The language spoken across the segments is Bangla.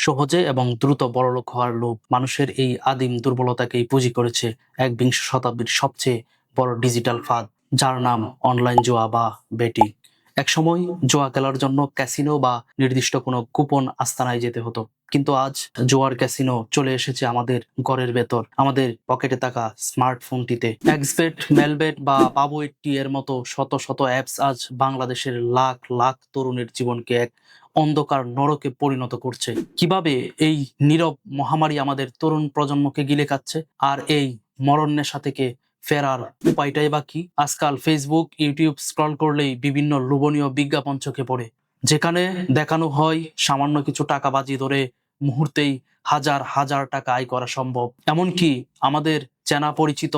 সহজে এবং দ্রুত বড়লোক হওয়ার লোভ মানুষের এই আদিম দুর্বলতাকেই পুঁজি করেছে একবিংশ শতাব্দীর সবচেয়ে বড় ডিজিটাল ফাঁদ, যার নাম অনলাইন জুয়া বা বেটিং। একসময় জুয়া খেলার জন্য ক্যাসিনো বা নির্দিষ্ট কোনো কুপন আস্তানায় যেতে হতো, কিন্তু আজ জুয়ার ক্যাসিনো চলে এসেছে আমাদের ঘরের ভেতর, আমাদের পকেটে থাকা স্মার্টফোনটিতে। এক্সবেট, মেলবেট বা বাবুইটি এর মতো শত শত অ্যাপস আজ বাংলাদেশের লাখ লাখ তরুণের জীবনকে এক অন্ধকার নরকে পরিণত করছে। কিভাবে এই নীরব মহামারী আমাদের তরুণ প্রজন্মকে গিলে খাচ্ছে, আর এই মরণ নেশা থেকে ফেরার উপায়টাই বা কি? আজকাল ফেসবুক, ইউটিউব স্ক্রল করলেই বিভিন্ন লোভনীয় বিজ্ঞাপন চোখে পড়ে, যেখানে দেখানো হয় সামান্য কিছু টাকা বাজি ধরে মুহূর্তেই হাজার হাজার টাকা আয় করা সম্ভব। এমনকি আমাদের চেনা পরিচিত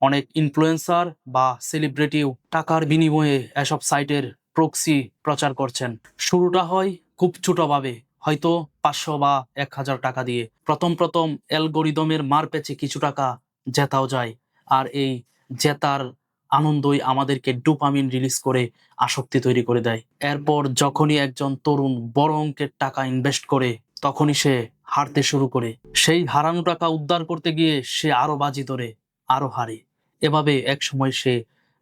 অনেক ইনফ্লুয়েন্সার বা সেলিব্রিটিও টাকার বিনিময়ে এসব সাইটের প্রক্সি প্রচার করছেন। শুরুটা হয় খুব ছোটভাবে, হয়তো 500 বা 1000 টাকা দিয়ে। প্রথম অ্যালগোরিদমের মার পেছে কিছু টাকা জেতাও যায়, আর এই জেতার আনন্দই আমাদেরকে ডোপামিন রিলিজ করে আসক্তি তৈরি করে দেয়। এরপর যখনই একজন তরুণ বড় অঙ্কের টাকা ইনভেস্ট করে, তখনই সে হারতে শুরু করে। সেই হারানো টাকা উদ্ধার করতে গিয়ে সে আরো বাজি ধরে, আরো হারে। এভাবে একসময় সে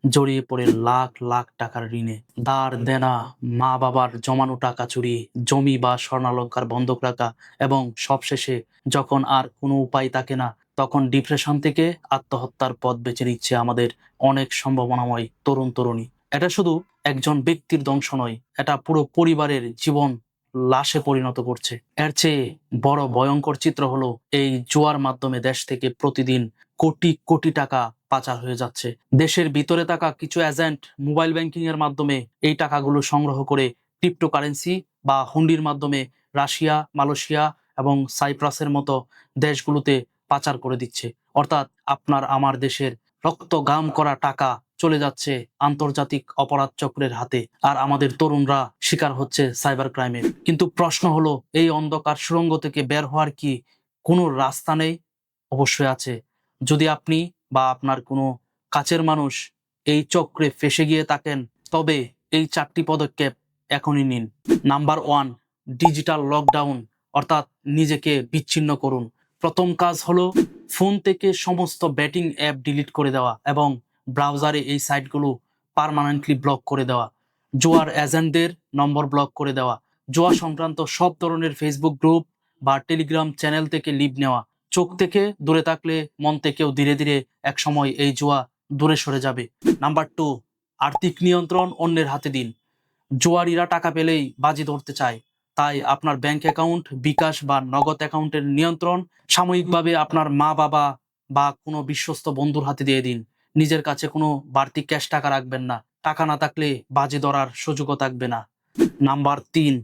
জড়িয়ে পড়ে লাখ লাখ টাকার ঋণে। ধার দেনা, মা বাবার জমানো টাকা চুরি, জমি বা স্বর্ণালংকার বন্ধক রাখা, এবং সবশেষে যখন আর কোনো উপায় থাকে না, তখন ডিপ্রেশন থেকে আত্মহত্যার পথ বেছে নিচ্ছে আমাদের অনেক সম্ভাবনাময় তরুণ তরুণী। এটা শুধু একজন ব্যক্তির ধ্বংস নয়, এটা পুরো পরিবারের জীবন লাশে পরিণত করছে। এর চেয়ে বড় ভয়ঙ্কর চিত্র হলো এই জুয়ার মাধ্যমে দেশ থেকে প্রতিদিন কোটি কোটি টাকা পাচার হয়ে যাচ্ছে। দেশের ভিতরে থাকা কিছু এজেন্ট মোবাইল ব্যাংকিং এর মাধ্যমে এই টাকাগুলো সংগ্রহ করে ক্রিপ্টোকারেন্সি বা হুন্ডির মাধ্যমে রাশিয়া, মালয়েশিয়া এবং সাইপ্রাসের মতো দেশগুলোতে পাচার করে দিচ্ছে। অর্থাৎ আপনার আমার দেশের রক্ত ঘাম করা টাকা চলে যাচ্ছে আন্তর্জাতিক অপরাধ চক্রের হাতে, আর আমাদের তরুণরা শিকার হচ্ছে সাইবার ক্রাইমের। কিন্তু প্রশ্ন হলো, এই অন্ধকার সুড়ঙ্গ থেকে বের হওয়ার কি কোনো রাস্তা নেই? অবশ্যই আছে। যদি আপনি বা আপনার কোনো কাছের মানুষ এই চক্রে ফেঁসে গিয়ে থাকেন, তবে এই 4টি পদক্ষেপ এখনই নিন। নাম্বার 1, ডিজিটাল লকডাউন, অর্থাৎ নিজেকে বিচ্ছিন্ন করুন। প্রথম কাজ হলো ফোন থেকে সমস্ত ব্যাটিং অ্যাপ ডিলিট করে দেওয়া এবং ব্রাউজারে এই সাইটগুলো পার্মানেন্টলি ব্লক করে দেওয়া। জুয়ার এজেন্টদের নম্বর ব্লক করে দেওয়া। জুয়া সংক্রান্ত সব ধরনের ফেসবুক গ্রুপ বা টেলিগ্রাম চ্যানেল থেকে লিভ নেওয়া। চোখ থেকে দূরে থাকলে মন থেকেও ধীরে ধীরে একসময় এই জুয়া দূরে সরে যাবে। নাম্বার 2, আর্থিক নিয়ন্ত্রণ অন্যের হাতে দিন। জুয়ারিরা টাকা পেলেই বাজি ধরতে চায়, তাই আপনার ব্যাংক অ্যাকাউন্ট, বিকাশ বা নগদ অ্যাকাউন্টের নিয়ন্ত্রণ সাময়িকভাবে আপনার মা বাবা বা কোনো বিশ্বস্ত বন্ধুর হাতে দিয়ে দিন। নিজের কাছে কোনো বাড়তি ক্যাশ টাকা রাখবেন না। টাকা না থাকলে বাজি ধরার সুযোগও থাকবে না। নাম্বার 3,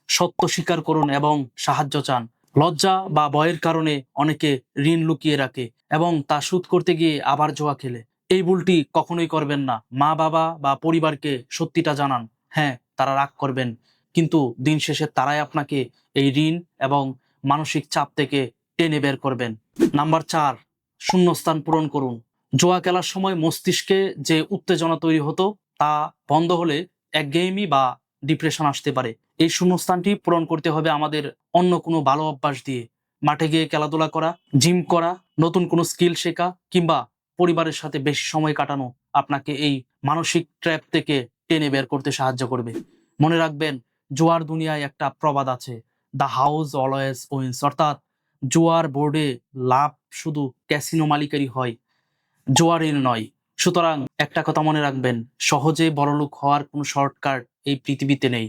সত্য স্বীকার করুন এবং সাহায্য চান। লজ্জা বা ভয়ের কারণে অনেকে ঋণ লুকিয়ে রাখে এবং তা শোধ করতে গিয়ে আবার জুয়া খেলে। এই ভুলটি কখনোই করবেন না। মা বাবা বা পরিবারকে সত্যিটা জানান। হ্যাঁ, তারা রাগ করবেন, কিন্তু দিন শেষে তারাই আপনাকে এই ঋণ এবং মানসিক চাপ থেকে টেনে বের করবেন। নাম্বার 4, শূন্যস্থান পূরণ করুন। জুয়া খেলার সময় মস্তিষ্কে যে উত্তেজনা তৈরি হতো, তা বন্ধ হলে একঘেয়েমি বা ডিপ্রেশন আসতে পারে। এই শূন্যস্থানটি পূরণ করতে হবে আমাদের অন্য কোনো ভালো অভ্যাস দিয়ে। মাঠে গিয়ে খেলাধুলা করা, জিম করা, নতুন কোনো স্কিল শেখা কিংবা পরিবারের সাথে বেশি সময় কাটানো আপনাকে এই মানসিক ট্র্যাপ থেকে টেনে বের করতে সাহায্য করবে। মনে রাখবেন, জুয়ার দুনিয়ায় একটা প্রবাদ আছে, দ্য হাউস অলওয়েজ উইন্স, অর্থাৎ জুয়ার বোর্ডে লাভ শুধু ক্যাসিনো মালিকেরই হয়, জুয়ারের নয়। সুতরাং একটা কথা মনে রাখবেন, সহজে বড়লোক হওয়ার কোনো শর্টকাট এই পৃথিবীতে নেই।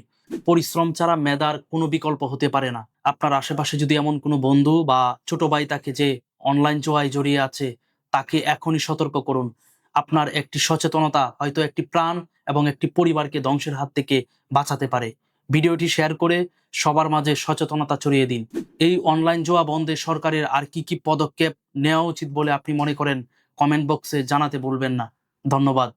পরিশ্রম ছাড়া মেধার কোনো বিকল্প হতে পারে না। আপনার আশেপাশে যদি এমন কোনো বন্ধু বা ছোট ভাই থাকে যে অনলাইন জুয়ায় জড়িয়ে আছে, তাকে এখনই সতর্ক করুন। আপনার একটি সচেতনতা হয়তো একটি প্রাণ এবং একটি পরিবারকে ধ্বংসের হাত থেকে বাঁচাতে পারে। ভিডিওটি শেয়ার করে সবার মাঝে সচেতনতা ছড়িয়ে দিন। এই অনলাইন জুয়া বন্ধে সরকারের আর কি কি পদক্ষেপ নেওয়া উচিত বলে আপনি মনে করেন, কমেন্ট বক্সে জানাতে ভুলবেন না। ধন্যবাদ।